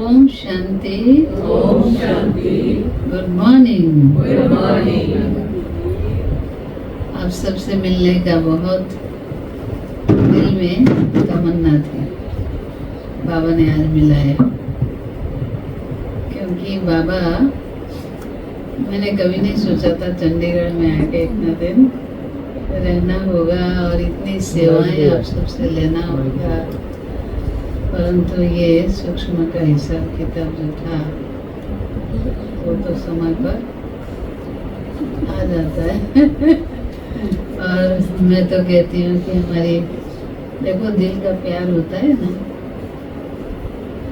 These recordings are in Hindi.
ओम शांति। ओम शांति। Good morning. Good morning. आप सबसे मिलने का बहुत दिल में तमन्ना थी, बाबा ने आज मिलाया। क्योंकि बाबा, मैंने कभी नहीं सोचा था चंडीगढ़ में आके इतना दिन रहना होगा और इतनी सेवाएं आप सबसे लेना होगा, परंतु ये सूक्ष्म का हिसाब किताब जो था वो तो समय पर आ जाता है। और मैं तो कहती हूँ कि हमारी, देखो, दिल का प्यार होता है ना,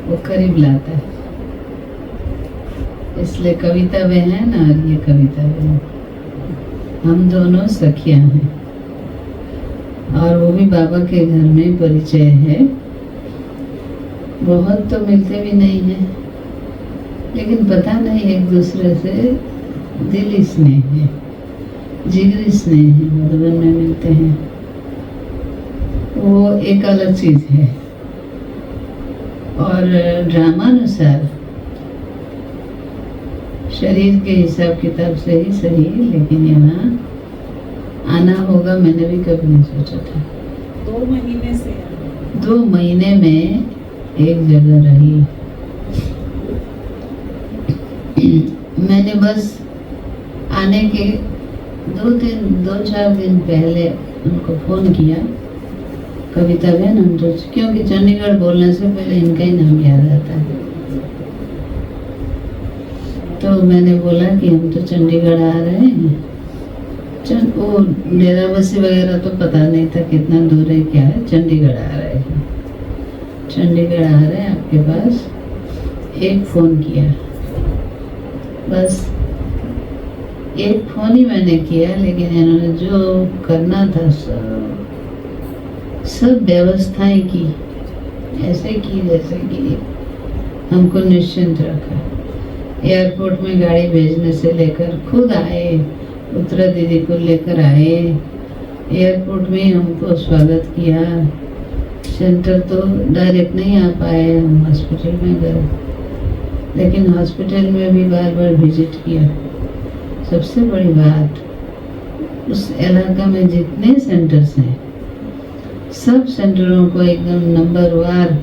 वो करीब लाता है। इसलिए कविता में है ना, और ये कविता में हम दोनों सखियां हैं, और वो भी बाबा के घर में परिचय है। बहुत तो मिलते भी नहीं हैं, लेकिन पता नहीं एक दूसरे से दिली स्नेह है, जिगरी स्नेह है, मधुबन में मिलते हैं, वो एक अलग चीज है। और ड्रामानुसार शरीर के हिसाब किताब से ही सही, लेकिन यहाँ आना होगा, मैंने भी कभी नहीं सोचा था। 2 महीने से 2 महीने में एक जगह रही। मैंने बस आने के 2-4 दिन पहले उनको फ़ोन किया, कविता बहन हम तो, क्योंकि चंडीगढ़ बोलने से पहले इनका ही नाम याद आता है। तो मैंने बोला कि हम तो चंडीगढ़ आ रहे हैं। वो डेराबस्सी वगैरह तो पता नहीं था कितना दूर है, क्या है, चंडीगढ़ आ रहे हैं, चंडीगढ़ आ रहे हैं आपके पास। एक फ़ोन किया, बस एक फ़ोन ही मैंने किया, लेकिन इन्होंने जो करना था सब व्यवस्थाएं की, ऐसे की जैसे कि हमको निश्चिंत रखा। एयरपोर्ट में गाड़ी भेजने से लेकर खुद आए, उत्तरा दीदी को लेकर आए, एयरपोर्ट में हमको स्वागत किया। सेंटर तो डायरेक्ट नहीं आ पाए, हम हॉस्पिटल में गए, लेकिन हॉस्पिटल में भी बार बार विजिट किया। सबसे बड़ी बात, उस इलाका में जितने सेंटर्स हैं, सब सेंटरों को एकदम नंबरवार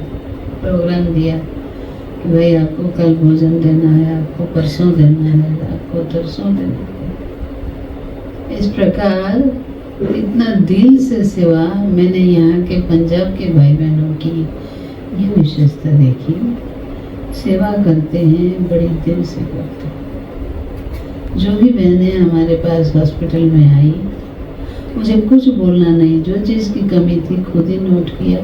प्रोग्राम दिया कि भाई आपको कल भोजन देना है, आपको परसों देना है, आपको तरसों देना है। इस प्रकार इतना दिल से सेवा मैंने यहाँ के पंजाब के भाई बहनों की ये विशेषता देखी। सेवा करते हैं, बड़ी दिल से करते हैं। जो भी बहनें हमारे पास हॉस्पिटल में आई, मुझे कुछ बोलना नहीं, जो चीज़ की कमी थी खुद ही नोट किया,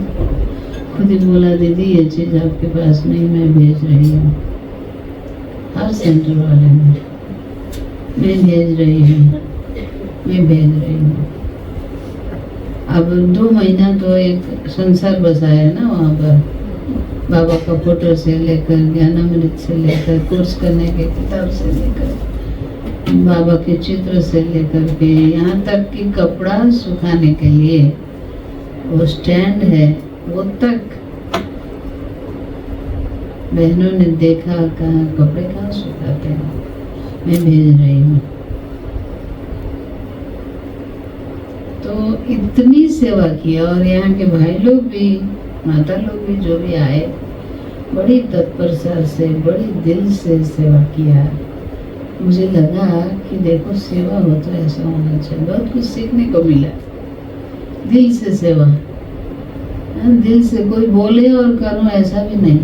खुद ही बोला दीदी ये चीज़ आपके पास नहीं, मैं भेज रही हूँ। हर सेंटर वाले में मैं भेज रही हूँ, मैं भेज रही हूँ। अब 2 महीना तो एक संसार बसाया ना वहाँ पर, बाबा का फोटो से लेकर, ज्ञानामृत से लेकर, कोर्स करने के किताब से लेकर, बाबा के चित्र से लेकर के, यहाँ तक कि कपड़ा सुखाने के लिए वो स्टैंड है, वो तक बहनों ने देखा, कहा कपड़े कहाँ सुखाते हैं, मैं भेज रही हूँ। तो इतनी सेवा की, और यहाँ के भाई लोग भी, माता लोग भी, जो भी आए, बड़ी तत्परता से, बड़ी दिल से सेवा किया। मुझे लगा कि देखो सेवा हो तो ऐसा होना चाहिए। बहुत कुछ सीखने को मिला, दिल से सेवा, दिल से। कोई बोले और करो ऐसा भी नहीं,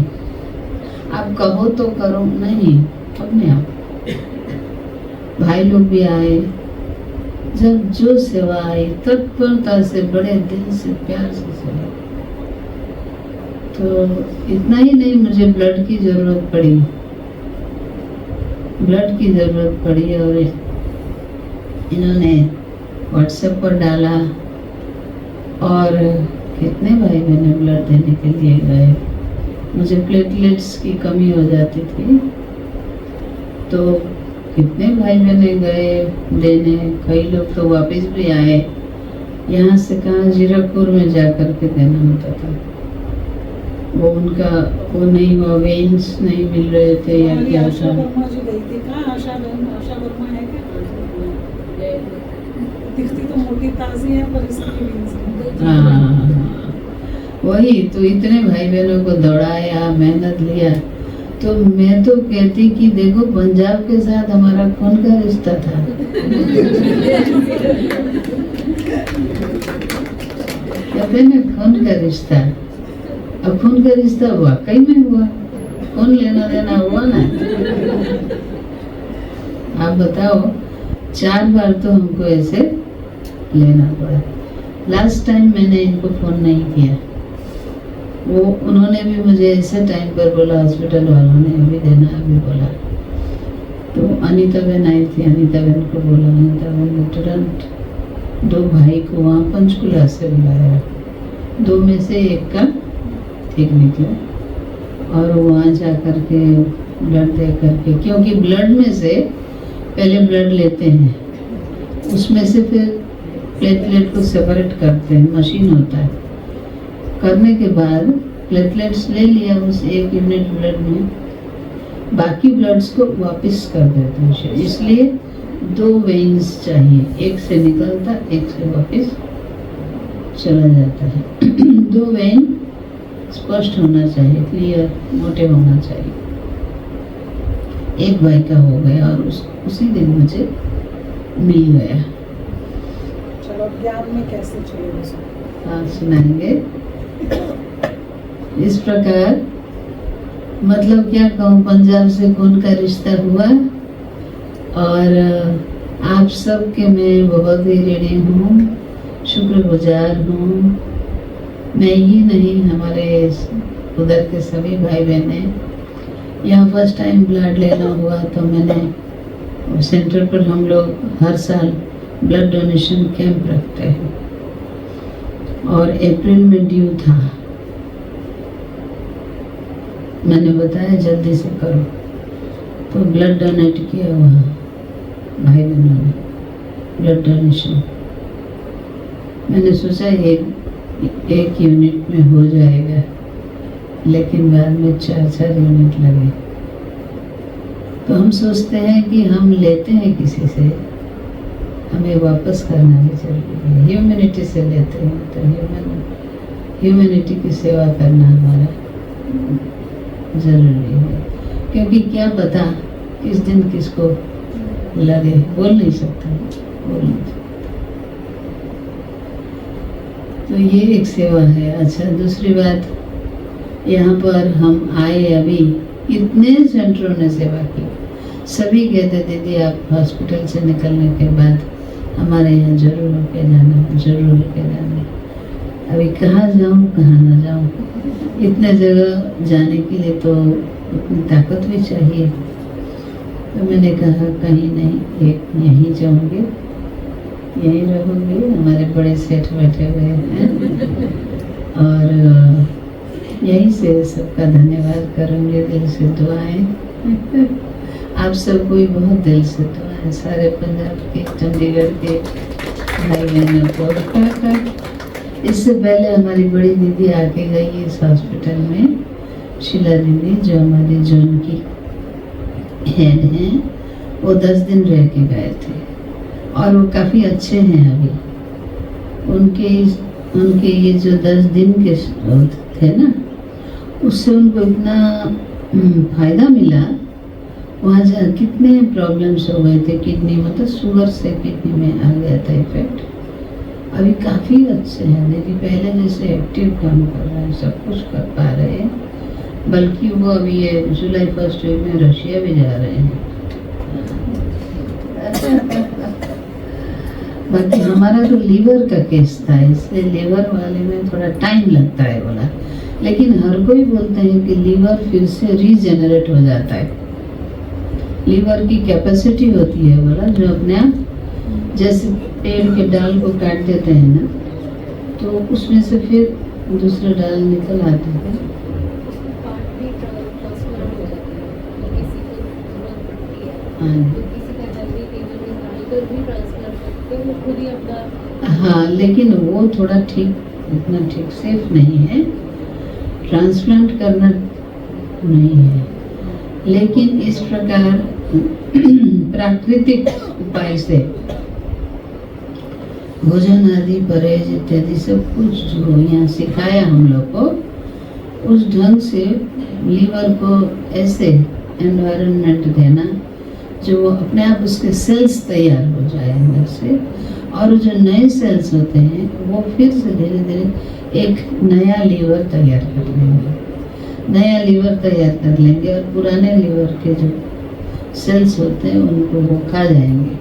आप कहो तो करो नहीं, अपने आप। भाई लोग भी आए, जब जो सेवा आई तत्परता से, बड़े दिल से, प्यार से सेवा। तो इतना ही नहीं, मुझे ब्लड की जरूरत पड़ी, ब्लड की ज़रूरत पड़ी, और इन्होंने व्हाट्सएप पर डाला, और कितने भाई बहने ब्लड देने के लिए गए। मुझे प्लेटलेट्स की कमी हो जाती थी, तो कितने भाई बहने गए देने। कई लोग तो वापस भी आए, यहाँ से कहाँ, जीरापुर में जा कर के देना होता था। वो उनका वो नहीं हुआ, वेन्स नहीं मिल रहे थे या हमारी क्या आशा था। वर्मा जो गई थी, कहाँ आशा बहन? आशा वर्मा है क्या? दिखती तो मोटी ताजी है पर इसकी भी हाँ, वही तो, इतने भाई बहनों को दौड़ाया, मेहनत लिया। तो मैं तो कहती कि देखो पंजाब के साथ हमारा खून का रिश्ता था। कहते हैं ना खून का रिश्ता, अब खून का रिश्ता वाकई में हुआ, खून लेना देना हुआ ना। आप बताओ, 4 बार तो हमको ऐसे लेना पड़ा। लास्ट टाइम मैंने इनको फोन नहीं किया, वो उन्होंने भी मुझे ऐसे टाइम पर बोला, हॉस्पिटल वालों ने अभी देना अभी बोला। तो अनीता बहन आई थी, अनीता बहन को बोला, अनीता बहन ने तुरंत 2 भाई को वहाँ पंचकुला से बुलाया। 2 में से एक का ठीक निकला और वहाँ जा कर के ब्लड दे करके, क्योंकि ब्लड में से पहले ब्लड लेते हैं, उसमें से फिर प्लेटलेट को सेपरेट करते हैं, मशीन होता है। करने के बाद प्लेटलेट्स ले लिया उस 1 यूनिट ब्लड में, बाकी ब्लड्स को वापस कर देते हैं। इसलिए 2 वेन्स चाहिए, एक से निकलता, एक से वापस चला जाता है। 2 वेन स्पष्ट होना चाहिए, क्लियर, मोटे होना चाहिए। एक भाई का हो गया और उसी दिन मुझे मिल गया। चलो, ज्ञान में कैसे चले? हाँ, सुनाएंगे। इस प्रकार, मतलब क्या कहूँ, पंजाब से खून का रिश्ता हुआ और आप सबके मैं बहुत ही ऋणी हूँ, शुक्रगुजार हूँ। मैं ही नहीं, हमारे उधर के सभी भाई बहने। यहाँ फर्स्ट टाइम ब्लड लेना हुआ तो मैंने सेंटर पर, हम लोग हर साल ब्लड डोनेशन कैंप रखते हैं और अप्रैल में ड्यू था। मैंने बताया जल्दी से करो, तो ब्लड डोनेट किया वहाँ भाई बहनों ने, ब्लड डोनेशन। मैंने सोचा एक यूनिट में हो जाएगा, लेकिन बाद में 4 यूनिट लगे। तो हम सोचते हैं कि हम लेते हैं किसी से, हमें वापस करना भी जरूरी है। ह्यूमैनिटी से लेते हैं तो ह्यूमैनिटी की सेवा करना हमारा जरूरी है, क्योंकि क्या पता किस दिन किसको लगे, बोल नहीं सकता। तो ये एक सेवा है। अच्छा, दूसरी बात, यहाँ पर हम आए, अभी इतने सेंटरों ने सेवा की, सभी कहते दीदी आप हॉस्पिटल से निकलने के बाद हमारे यहाँ जरूर होके जाना, जरूर होके जाना। अभी कहाँ जाऊँ कहाँ ना जाऊँ, इतने जगह जाने के लिए तो उतनी ताकत भी चाहिए। तो मैंने कहा कहीं नहीं, एक यहीं जाऊँगी, यहीं रहूँगी। हमारे बड़े सेठ बैठे हुए हैं और यहीं से सबका धन्यवाद करूँगी, दिल से दुआएं। आप सबको भी बहुत दिल से दुआएं, सारे पंजाब के, चंडीगढ़ के भाई बहनों को। इससे पहले हमारी बड़ी दीदी आके गई इस हॉस्पिटल में, शीला दीदी, जो हमारी जोन की हेड हैं। वो 10 दिन रह के गए थे और वो काफ़ी अच्छे हैं अभी। उनके ये जो 10 दिन के थे ना, उससे उनको इतना फायदा मिला। वहाँ जा कितने प्रॉब्लम्स हो गए थे, किडनी, मतलब शुगर से किडनी में आ गया था इफेक्ट। अभी काफ़ी अच्छे हैं दीदी, पहले जैसे एक्टिव काम कर रहे हैं, सब कुछ कर पा रहे हैं। बल्कि वो अभी ये जुलाई 1 वीक में रशिया भी जा रहे हैं। बाकी हमारा तो लीवर का केस था, इसलिए लीवर वाले में थोड़ा टाइम लगता है बोला, लेकिन हर कोई बोलते हैं कि लीवर फिर से रीजेनरेट हो जाता है। लीवर की कैपेसिटी होती है बोला, जो अपने आप, जैसे पेड़ के डाल को काट देते हैं ना, तो उसमें से फिर दूसरे डाल निकल आते हैं। हाँ, लेकिन वो थोड़ा ठीक, इतना ठीक सेफ नहीं है। ट्रांसप्लांट करना नहीं है, लेकिन इस प्रकार प्राकृतिक उपाय से भोजन आदि परहेज इत्यादि सब कुछ जो यहाँ सिखाया हम लोग को, उस ढंग से लीवर को ऐसे एनवायरनमेंट देना जो वो अपने आप उसके सेल्स तैयार हो जाए अंदर से, और जो नए सेल्स होते हैं वो फिर से धीरे धीरे एक नया लीवर तैयार कर लेंगे, नया लीवर तैयार कर लेंगे, और पुराने लीवर के जो सेल्स होते हैं उनको वो खा जाएंगे।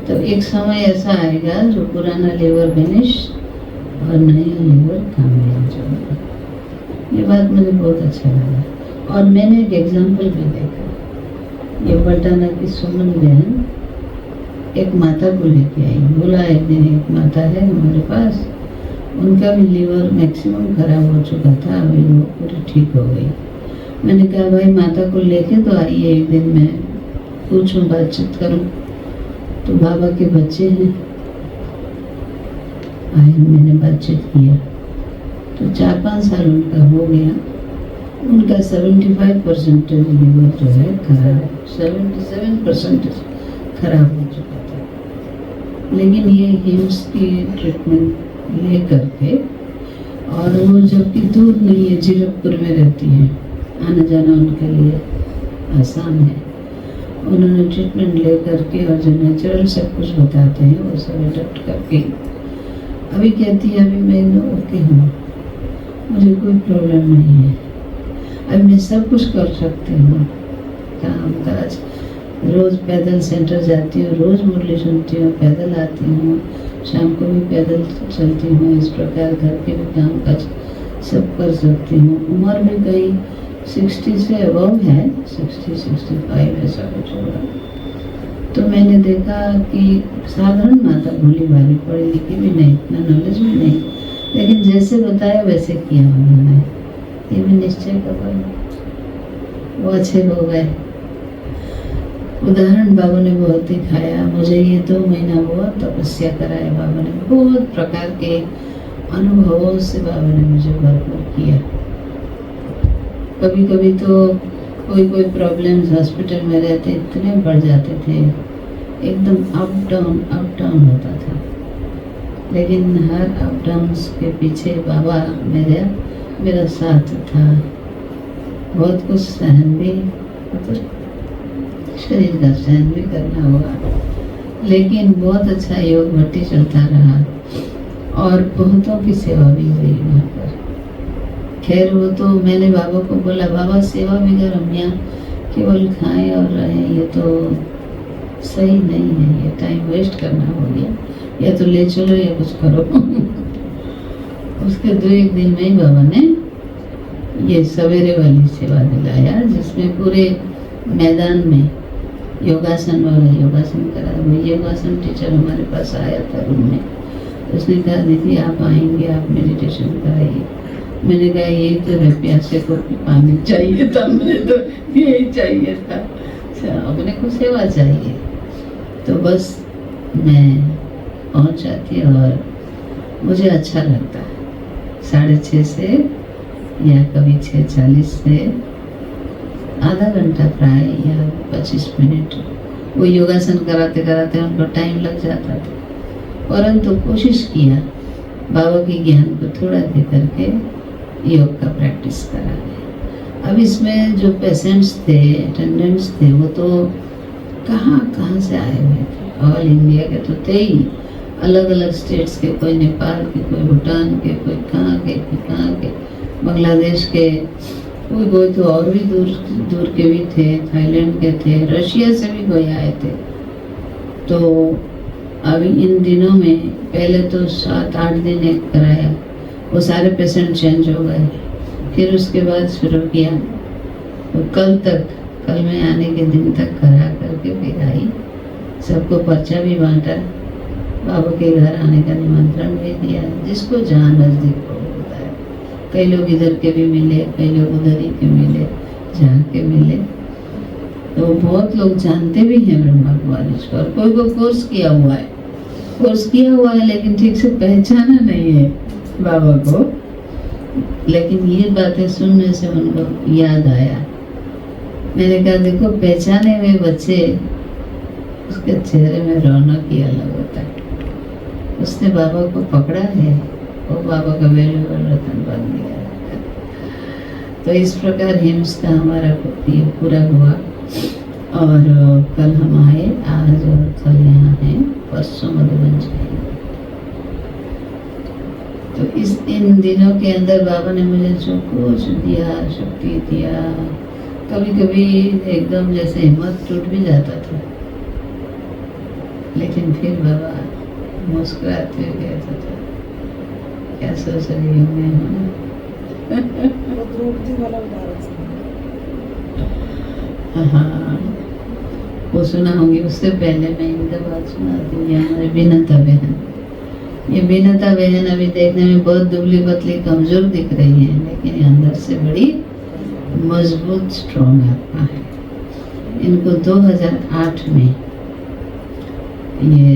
तो एक समय ऐसा आएगा जो पुराना लीवर फिनिश और नया लीवर काम में आ जाएगा। ये बात मुझे बहुत अच्छा लगा। और मैंने एक एग्जाम्पल भी देखा, ये बटाना की सुमन बहन एक माता को लेके आई, बोला एक दिन एक माता है हमारे पास, उनका भी लीवर मैक्सिमम खराब हो चुका था, अभी वो पूरी ठीक हो गई। मैंने कहा भाई माता को लेके तो आइए, एक दिन मैं पूछूं, बातचीत करूं। तो बाबा के बच्चे हैं, आए, मैंने बातचीत किया तो 4-5 साल उनका हो गया। उनका 75% लीवर जो है खराब, 77% खराब हो चुका था। लेकिन ये हिम्स की ट्रीटमेंट ले करके, और वो जबकि दूर नहीं है, जीरकपुर में रहती है, आना जाना उनके लिए आसान है। उन्होंने ट्रीटमेंट ले करके और जो नेचुरल सब कुछ बताते हैं वो सब अडॉप्ट करके अभी कहती है अभी मैं ओके हूँ, मुझे कोई प्रॉब्लम नहीं है, अभी मैं सब कुछ कर सकती हूँ, काम काज, रोज़ पैदल सेंटर जाती हूँ, रोज़ मुरली सुनती हूँ, पैदल आती हूँ, शाम को भी पैदल चलती हूँ। इस प्रकार घर के भी काम काज सब कर सकती हूँ। उम्र भी कहीं 60 से अबव है, 60-65 ऐसा कुछ होगा। तो मैंने देखा कि साधारण माता, भोली भाली, पढ़ी लिखी भी नहीं, इतना नॉलेज भी नहीं, लेकिन जैसे बताया वैसे किया उन्होंने। ये भी निश्चय का फल, वो अच्छे हो गए। उदाहरण बाबा ने बहुत दिखाया मुझे। ये 2 महीना हुआ तपस्या कराया बाबा ने, बहुत प्रकार के अनुभवों से बाबा ने मुझे भरपूर किया। कभी कभी तो कोई प्रॉब्लम्स हॉस्पिटल में रहते इतने बढ़ जाते थे, एकदम अप डाउन होता था, लेकिन हर अप डाउन्स के पीछे बाबा मेरा साथ था। बहुत कुछ सहन भी, मतलब शरीर का सहन भी करना हुआ, लेकिन बहुत अच्छा योग भट्टी चलता रहा और बहुतों की सेवा भी हुई वहाँ पर। खैर वो तो मैंने बाबा को बोला, बाबा सेवा बगैर हम यहाँ केवल खाएं और रहें, ये तो सही नहीं है, ये टाइम वेस्ट करना हो गया, या तो ले चलो या कुछ करो। उसके 2-1 दिन में ही बाबा ने ये सवेरे वाली सेवा दिलाया, जिसमें पूरे मैदान में योगासन वाला योगासन करा। वो योगासन टीचर हमारे पास आया था रूम में, उसने कहा दीदी आप आएंगे, आप मेडिटेशन कराइए। मैंने कहा यही तो है, प्यासे को पानी चाहिए था, मुझे तो यही चाहिए था, अपने को सेवा चाहिए। तो बस मैं पहुंच जाती और मुझे अच्छा लगता है। 6:30 से या कभी 6:40 से आधा घंटा प्राय या 25 मिनट वो योगासन कराते कराते उनको टाइम लग जाता था, परंतु कोशिश किया बाबा के ज्ञान को थोड़ा दे करके योग का प्रैक्टिस करा। अब इसमें जो पेशेंट्स थे, अटेंडेंट्स थे, वो तो कहाँ से आए हुए थे, ऑल इंडिया के तो थे ही, अलग अलग स्टेट्स के, कोई नेपाल के, कोई भूटान के, कोई कहाँ के, बांग्लादेश के, कोई तो और भी दूर के भी थे, थाईलैंड के थे, रशिया से भी कोई आए थे। तो अभी इन दिनों में पहले तो 7-8 दिन एक कराया, वो सारे पेशेंट चेंज हो गए। फिर उसके बाद शुरू किया, तो कल में आने के दिन तक करा करके फिर आई, सबको पर्चा भी बांटा, बाबा के घर आने का निमंत्रण भी दिया, जिसको जहाँ नज़दीक होता है। कई लोग इधर के भी मिले, कई लोग उधर ही के मिले, जहाँ के मिले। तो बहुत लोग जानते भी हैं ब्रह्मा कुमारी को, और कोई को कोर्स किया हुआ है, लेकिन ठीक से पहचाना नहीं है बाबा को। लेकिन ये बातें सुनने से उनको याद आया। मैंने कहा देखो, पहचाने हुए बच्चे, उसके चेहरे में रौनक ही अलग होता है। उसने बाबा को पकड़ा है, वो बाबा का वैल्यूएबल रतन बन गया। तो इस प्रकार हिम्स का हमारा ये पूरा हुआ। और कल हम आए, आज और कल यहाँ हैं, परसों मधुबन जाएंगे। तो इन दिनों के अंदर बाबा ने मुझे जो कुछ दिया, शक्ति दिया, कभी कभी एकदम जैसे हिम्मत टूट भी जाता था, लेकिन फिर बाबा मुस्कुराते हुए कहता था, क्या सोच रही हूँ मैं? वो द्रौपदी वाला उदाहरण हाँ, वो सुना होंगी। उससे पहले मैं एक दफा सुनाती हूँ। हमारी बीनता बहन, ये बीनता बहन अभी देखने में बहुत दुबली पतली कमजोर दिख रही है, लेकिन अंदर से बड़ी मजबूत स्ट्रॉन्ग आत्मा है। इनको 2008 में ये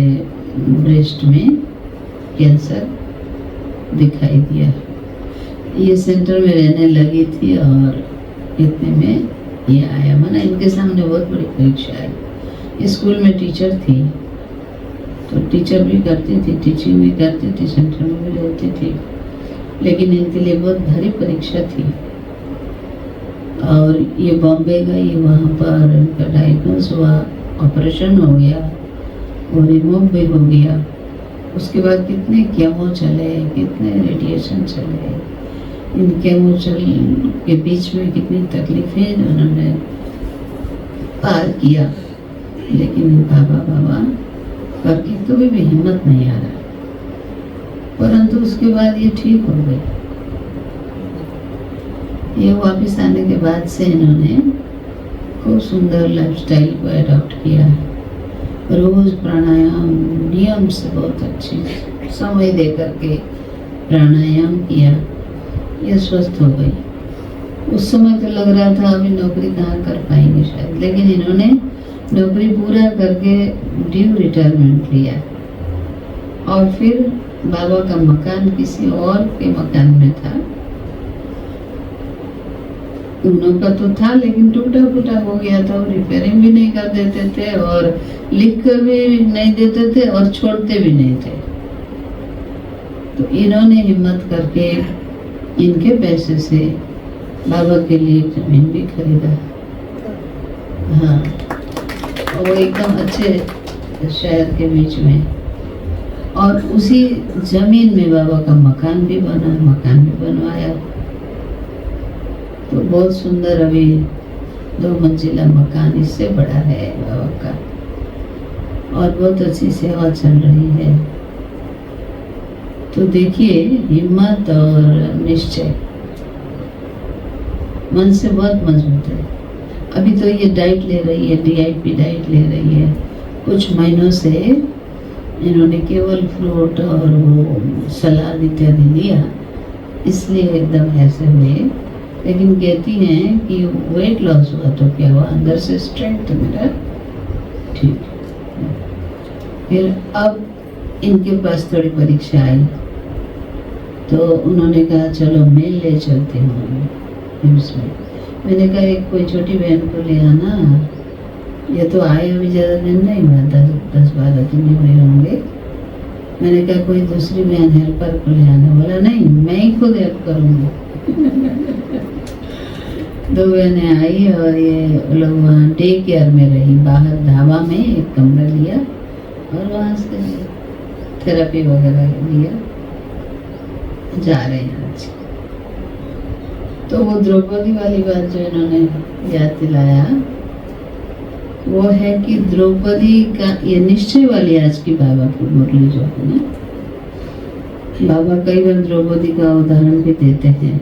ब्रेस्ट में कैंसर दिखाई दिया। ये सेंटर में रहने लगी थी और इतने में ये आया। माना इनके सामने बहुत बड़ी परीक्षा आई। स्कूल में टीचर थी, तो टीचर भी करती थी, टीचिंग भी करती थी, सेंटर में भी रहती थी, लेकिन इनके लिए बहुत भारी परीक्षा थी। और ये बॉम्बे गई, वहाँ पर इनका डायग्नोस हुआ, ऑपरेशन हो गया, वो रिमूव भी हो गया। उसके बाद कितने केमो चले, कितने रेडिएशन चले, इन केमो के बीच में कितनी तकलीफें उन्होंने पार किया, लेकिन बाबा बाबा करके कभी भी हिम्मत नहीं आ रहा। परंतु उसके बाद ये ठीक हो गई। ये वापस आने के बाद से इन्होंने खूब सुंदर लाइफस्टाइल को अडॉप्ट किया। रोज प्राणायाम नियम से, बहुत अच्छी समय दे करके प्राणायाम किया, ये स्वस्थ हो गई। उस समय तो लग रहा था अभी नौकरी कहाँ कर पाएंगे शायद, लेकिन इन्होंने नौकरी पूरा करके ड्यू रिटायरमेंट लिया। और फिर बाबा का मकान किसी और के मकान में था, उनका तो था लेकिन टूटा फूटा हो गया था, और रिपेयरिंग भी नहीं कर देते थे और लिख कर भी नहीं देते थे और छोड़ते भी नहीं थे। तो इन्होंने हिम्मत करके इनके पैसे से बाबा के लिए जमीन भी खरीदा। हाँ, और वो एकदम अच्छे शहर के बीच में, और उसी जमीन में बाबा का मकान भी बना, मकान भी बनवाया। तो बहुत सुंदर, अभी 2 मंजिला मकान, इससे बड़ा है बाबा का, और बहुत अच्छी सेवा चल रही है। तो देखिए, हिम्मत और निश्चय मन से बहुत मजबूत है। अभी तो ये डाइट ले रही है, DIP डाइट ले रही है। कुछ महीनों से इन्होंने केवल फ्रूट और वो सलाद इत्यादि लिया, इसलिए एकदम ऐसे हुए। लेकिन कहती हैं कि वेट लॉस हुआ तो क्या हुआ, अंदर से स्ट्रेंथ मेरा ठीक। फिर अब इनके पास थोड़ी परीक्षा आई, तो उन्होंने कहा चलो मैं ले चलती हूँ हिम्स में। मैंने कहा एक कोई छोटी बहन को ले आना, ये तो आए अभी ज़्यादा दिन नहीं हुआ, 10-12 दिन ही हुए होंगे। मैंने कहा कोई दूसरी बहन हेल्पर को ले आना। बोला नहीं, मैं ही खुद हेल्प करूँगी। 2 बहनें आई और ये लोग वहाँ डे केयर में रही, बाहर ढाबा में एक कमरा लिया और वहाँ से थेरेपी वगैरह लिया, जा रहे हैं आज। तो वो द्रौपदी वाली बात जो इन्होंने याद दिलाया, वो है कि द्रौपदी का ये निश्चय वाली आज की बाबा की मुरली जो है ना, बाबा कई बार द्रौपदी का उदाहरण भी देते हैं,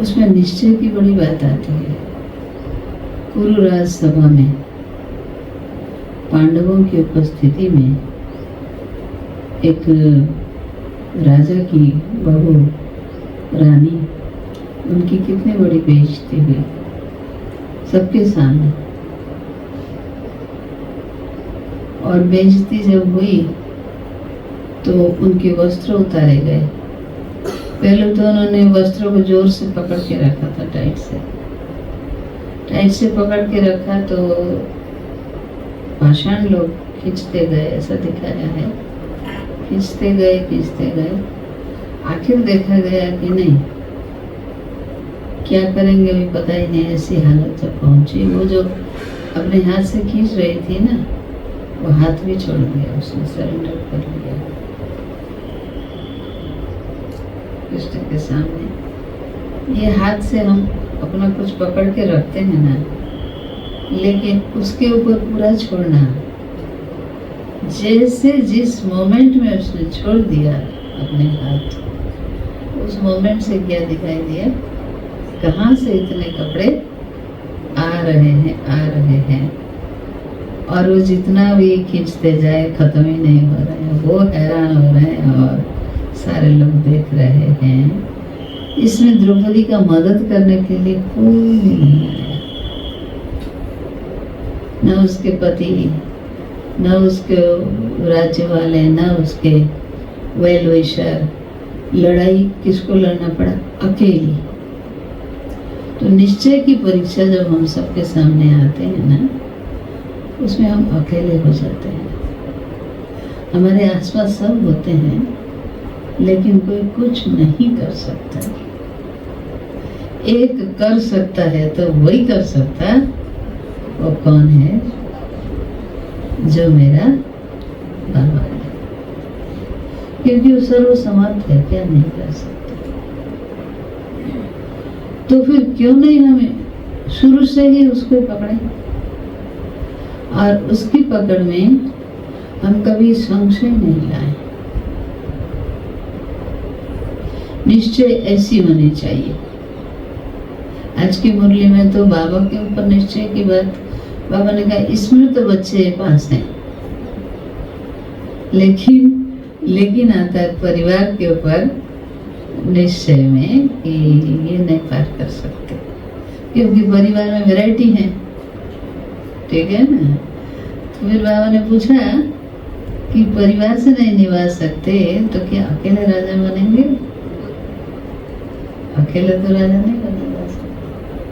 उसमें निश्चय की बड़ी बात आती है। कुरुराज सभा में पांडवों की उपस्थिति में एक राजा की बहू रानी, उनकी कितनी बड़ी बेइज्जती हुई सबके सामने। और बेइज्जती जब हुई तो उनके वस्त्र उतारे गए पहले तो उन्होंने वस्त्रों को जोर से पकड़ के रखा था, टाइट से पकड़ के रखा, तो पाषाण लोग खींचते गए, ऐसा दिखाया है। खींचते गए, आखिर देखा गया कि नहीं, क्या करेंगे अभी पता ही नहीं। ऐसी हालत जब पहुंची, वो जो अपने हाथ से खींच रही थी ना, वो हाथ भी छोड़ दिया, उसने सरेंडर कर लिया कृष्ण के सामने। ये हाथ से हम अपना कुछ पकड़ के रखते हैं ना, लेकिन उसके ऊपर पूरा छोड़ना, जैसे जिस मोमेंट में उसने छोड़ दिया अपने हाथ, उस मोमेंट से क्या दिखाई दिया, कहाँ से इतने कपड़े आ रहे हैं, और वो जितना भी खींचते जाए खत्म ही नहीं हो रहे हैं। वो हैरान हो रहे हैं और सारे लोग देख रहे हैं। इसमें द्रौपदी का मदद करने के लिए कोई भी नहीं आया, न उसके पति, न उसके राज्य वाले, न उसके वेल विशर। लड़ाई किसको लड़ना पड़ा? अकेली। तो निश्चय की परीक्षा जब हम सबके सामने आते हैं ना, उसमें हम अकेले हो जाते हैं। हमारे आसपास सब होते हैं, लेकिन कोई कुछ नहीं कर सकता। एक कर सकता है तो वही कर सकता, वो कौन है? जो मेरा बाबा है, क्योंकि वो सर्वसमर्थ है, क्या नहीं कर सकता। तो फिर क्यों नहीं हमें शुरू से ही उसको पकड़े, और उसकी पकड़ में हम कभी संशय नहीं लाए। निश्चय ऐसी होनी चाहिए। आज की मुरली में तो बाबा के ऊपर निश्चय की बात, बाबा ने कहा इसमें तो बच्चे पास हैं, लेकिन आता है परिवार के ऊपर निश्चय में कि ये नहीं पार कर सकते, क्योंकि परिवार में वैरायटी है, ठीक है ना। तो फिर बाबा ने पूछा कि परिवार से नहीं निभा सकते तो क्या अकेले राजा बनेंगे? अकेले तो राजा नहीं बना सकते,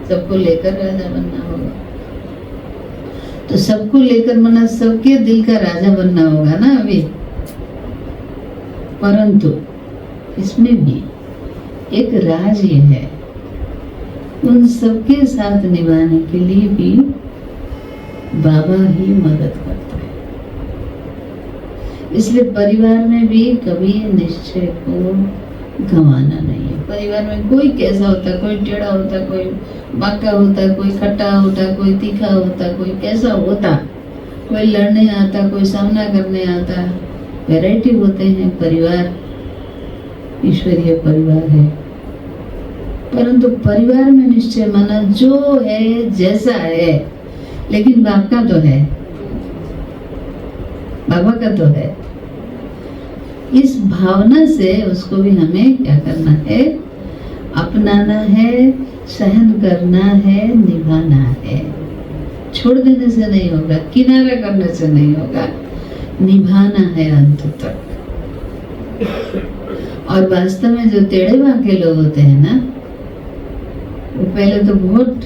सबको लेकर राजा बनना होगा। तो सबको लेकर बना, सबके दिल का राजा बनना होगा ना अभी। परंतु इसमें भी एक राज ये है, उन सबके साथ निभाने के लिए भी बाबा ही मदद करता है। इसलिए परिवार में भी कभी निश्चय को गंवाना नहीं है। परिवार में कोई कैसा होता, कोई टेढ़ा होता, कोई बांका होता, कोई खट्टा होता, कोई तीखा होता, कोई कैसा होता, कोई लड़ने आता, कोई सामना करने आता, वैरायटी होते हैं। परिवार ईश्वरीय परिवार है, परंतु परिवार में निश्चय माना जो है जैसा है, लेकिन बाप का तो है, बाबा का तो है। इस भावना से उसको भी हमें क्या करना है? अपनाना है, सहन करना है, निभाना है। छोड़ देने से नहीं होगा, किनारा करने से नहीं होगा, निभाना है अंत तक। और वास्तव में जो टेढ़े बांके लोग होते हैं ना, वो पहले तो बहुत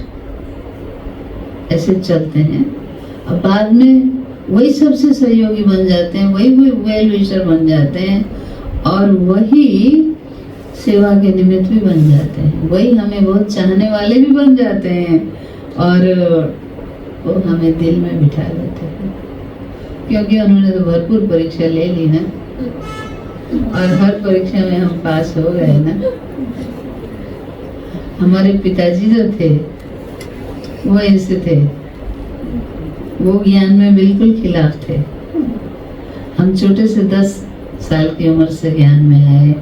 ऐसे चलते हैं, और बाद में वही सबसे सहयोगी बन जाते हैं, वही वेल विशर बन जाते हैं, और वही सेवा के निमित्त भी बन जाते हैं, वही हमें बहुत चाहने वाले भी बन जाते हैं, और वो हमें दिल में बिठा देते हैं, क्योंकि उन्होंने तो भरपूर परीक्षा ले ली ना, और हर परीक्षा में हम पास हो गए ना। हमारे पिताजी जो थे वो ऐसे थे, वो ज्ञान में बिल्कुल खिलाफ थे। हम छोटे से 10 साल की उम्र से ज्ञान में आए,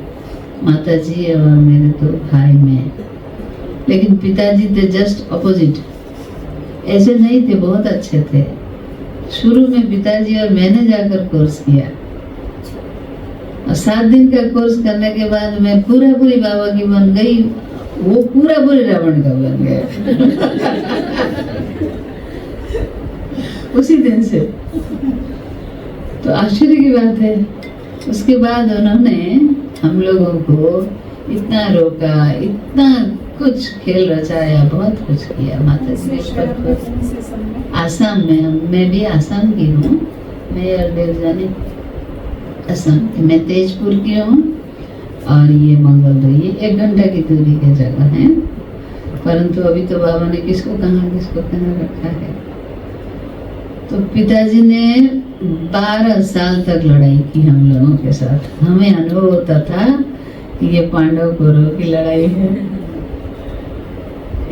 माता जी और मेरे 2 भाई में। लेकिन पिताजी थे जस्ट अपोजिट, ऐसे नहीं थे, बहुत अच्छे थे। शुरू में पिताजी और मैंने जाकर कोर्स किया, और 7 दिन का कोर्स करने के बाद मैं पूरी बाबा की बन गई, वो पूरी रावण का बन गया उसी दिन से। तो आश्चर्य की बात है, उसके बाद उन्होंने हम लोगों को इतना रोका, इतना कुछ खेल रचाया, बहुत कुछ किया माता जी ने इस शहर में पर। कौन से सन में? आसाम में, मैं भी आसाम की हूँ, मैं और देवजानी असम की, मैं तेजपुर की हूँ और ये मंगलदो, ये 1 घंटा की दूरी की जगह है। परंतु अभी तो बाबा ने किसको कहाँ रखा है। तो पिताजी ने 12 साल तक लड़ाई की हम लोगों के साथ। हमें अनुभव होता था कि ये पांडव कौरव की लड़ाई है।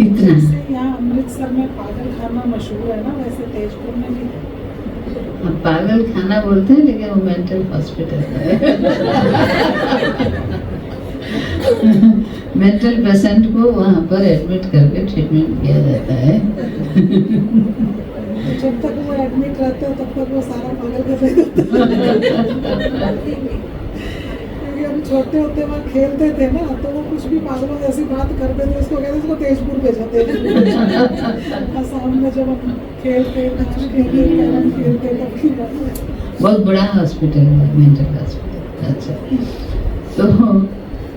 इतना जैसे यहाँ अमृतसर में पागल खाना मशहूर है ना, वैसे तेजपुर में भी है। हम पागल खाना बोलते हैं, लेकिन वो मेंटल हॉस्पिटल है। मेंटल पेशेंट को वहाँ पर एडमिट करके ट्रीटमेंट किया जाता है। तो जब तक वो एडमिट रहते हो तब तक वो सारा पागल कर रहे होते हैं। क्योंकि हम छोटे होते वहाँ खेलते थे ना, तो वो कुछ भी पागलों जैसी बात करते थे, उसको कहते थे उसको तेजपुर भेजाते थे। आसाम में जब हम खेलते, ताश खेलते, कैरम खेलते, तब की बात है। बहुत बड़ा हॉस्पिटल है, मेंटल हॉस्पिटल। अच्छा,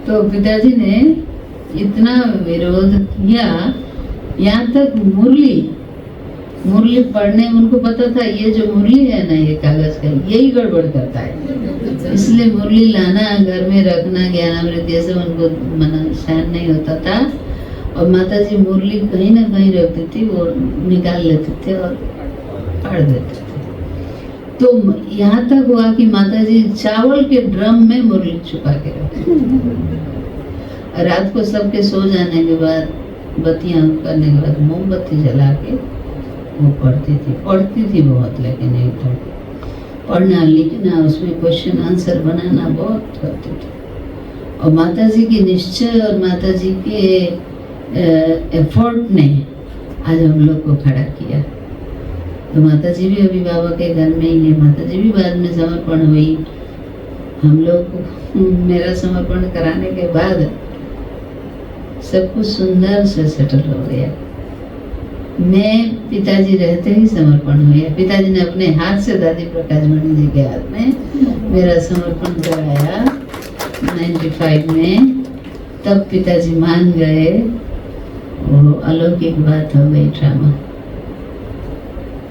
तो पिताजी ने इतना विरोध किया, यहाँ तक मुरली पढ़ने उनको पता था, ये जो मुरली है ना, ये कागज का, यही गड़बड़ करता है। इसलिए मुरली लाना, घर में रखना, ज्ञानामृत, ये सब उनको मना सहन नहीं होता था। और माताजी मुरली कहीं ना कहीं रखती थी, वो निकाल लेते थे और पढ़ देते थे। तो यहाँ तक हुआ कि माताजी चावल के ड्रम में मुरली छुपा के रखती। रात को सबके सो जाने के बाद, बत्तियां करने के बाद, मोमबत्ती जला के वो पढ़ती थी बहुत, लेकिन एकदम पढ़ना लिखना, उसमें क्वेश्चन आंसर बनाना बहुत करती थी। और माताजी की निश्चय और माताजी के एफर्ट ने आज हम लोग को खड़ा किया। तो माताजी भी अभी बाबा के घर में ही है। माताजी भी बाद में समर्पण हुई। हम लोग को मेरा समर्पण कराने के बाद सब कुछ सुंदर से सेटल हो गया। मैं पिताजी रहते ही समर्पण हुई। पिताजी ने अपने हाथ से दादी प्रकाश मणि जी के हाथ में मेरा समर्पण कराया 95 में। तब पिताजी मान गए। वो अलौकिक बात हो गई, ड्रामा।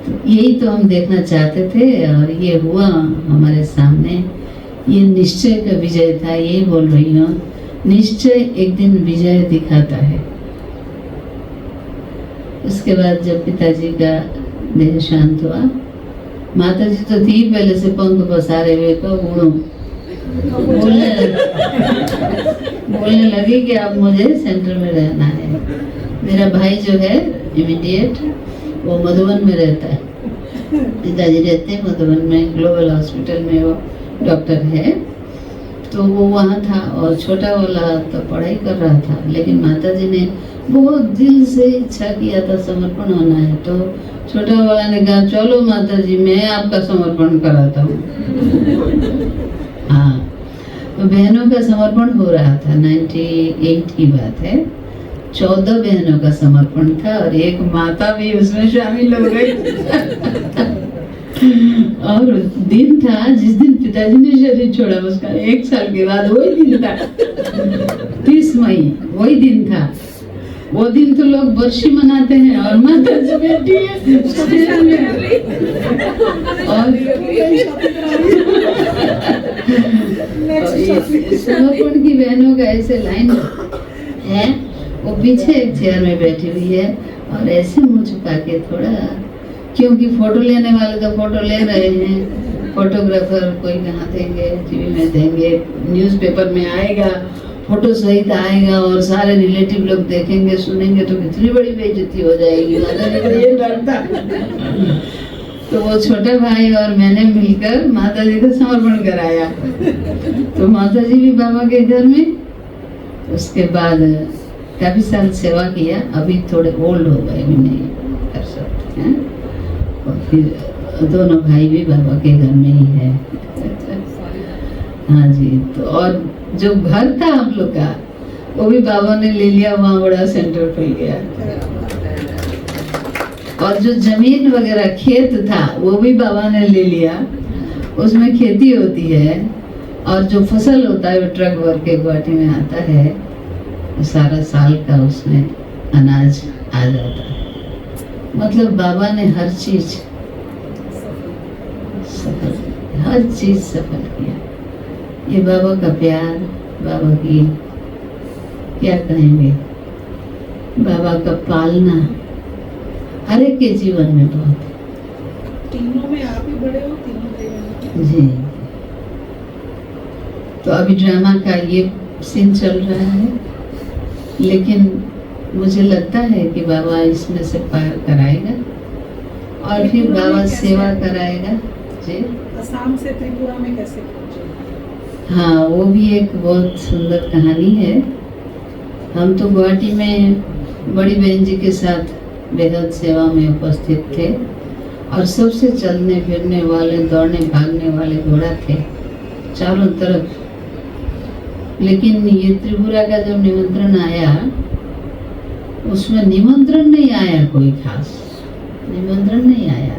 तो यही तो हम देखना चाहते थे और ये हुआ हमारे सामने। ये निश्चय का विजय था। यही बोल रही हूँ, निश्चय एक दिन विजय दिखाता है। उसके बाद जब पिताजी का देह शांत हुआ, माताजी तो थी पहले से पंख पसारे हुए, को बोलने लगी कि अब मुझे सेंटर में रहना है। मेरा भाई जो है इमीडिएट, वो मधुबन में रहता है। पिताजी रहते हैं मधुबन में, ग्लोबल हॉस्पिटल में वो डॉक्टर है। तो वो वहाँ था और छोटा वाला तो पढ़ाई कर रहा था। लेकिन माताजी ने बहुत दिल से इच्छा किया था समर्पण होना है। तो छोटा वाला ने कहा, चलो माताजी मैं आपका समर्पण कराता हूँ। हाँ, तो बहनों का समर्पण हो रहा था। 98 की बात है। 14 बहनों का समर्पण था और एक माता भी उसमें शामिल हो गई। और दिन था जिस दिन पिताजी ने शरीर छोड़ा, उसका 1 साल के बाद वही दिन था। 30 मई वही दिन था। वो दिन तो लोग बरसी मनाते हैं और माता जी बैठी है और समर्पण की बहनों का ऐसे लाइन है। वो पीछे एक चेयर में बैठी हुई है और ऐसे मुंह छुपा के थोड़ा, क्योंकि फोटो लेने वाले तो फोटो ले रहे हैं। फोटोग्राफर कोई कहाँ देंगे, टीवी में देंगे, न्यूज़पेपर में आएगा, फोटो सहित आएगा और सारे रिलेटिव लोग देखेंगे सुनेंगे तो कितनी बड़ी बेइज्जती हो जाएगी। ये डरता। तो वो छोटा भाई और मैंने मिलकर माता जी का समर्पण कराया। तो माता जी भी बाबा के घर में। उसके बाद काफी साल सेवा किया। अभी थोड़े ओल्ड हो गए, भी नहीं कर सकते हैं। और फिर दोनों भाई भी बाबा के घर में ही है। हाँ जी। तो और जो घर था हम लोग का, वो भी बाबा ने ले लिया। वहाँ बड़ा सेंटर खुल गया। और जो जमीन वगैरह खेत था, वो भी बाबा ने ले लिया। उसमें खेती होती है। और जो फसल होता है वो ट्रक भर के गुवाहाटी में आता है, सारा साल का उसमें अनाज आ जाता है। मतलब बाबा ने हर चीज सफल, हर चीज सफल किया। ये बाबा का प्यार, बाबा की क्या कहेंगे, बाबा का पालना हर एक के जीवन में बहुत है। तीनों में आप ही बड़े हो, तीनों भाई जी। तो अभी ड्रामा का ये सीन चल रहा है, लेकिन मुझे लगता है कि बाबा इसमें से पार कराएगा और फिर बाबा सेवा कराएगा। जी, असम से त्रिपुरा में कैसे पहुंचे? हाँ, वो भी एक बहुत सुंदर कहानी है। हम तो गुवाहाटी में बड़ी बहन जी के साथ बेहद सेवा में उपस्थित थे और सबसे चलने फिरने वाले, दौड़ने भागने वाले घोड़ा थे चारों तरफ। लेकिन ये त्रिपुरा का जब निमंत्रण आया, उसमें निमंत्रण नहीं आया, कोई खास निमंत्रण नहीं आया।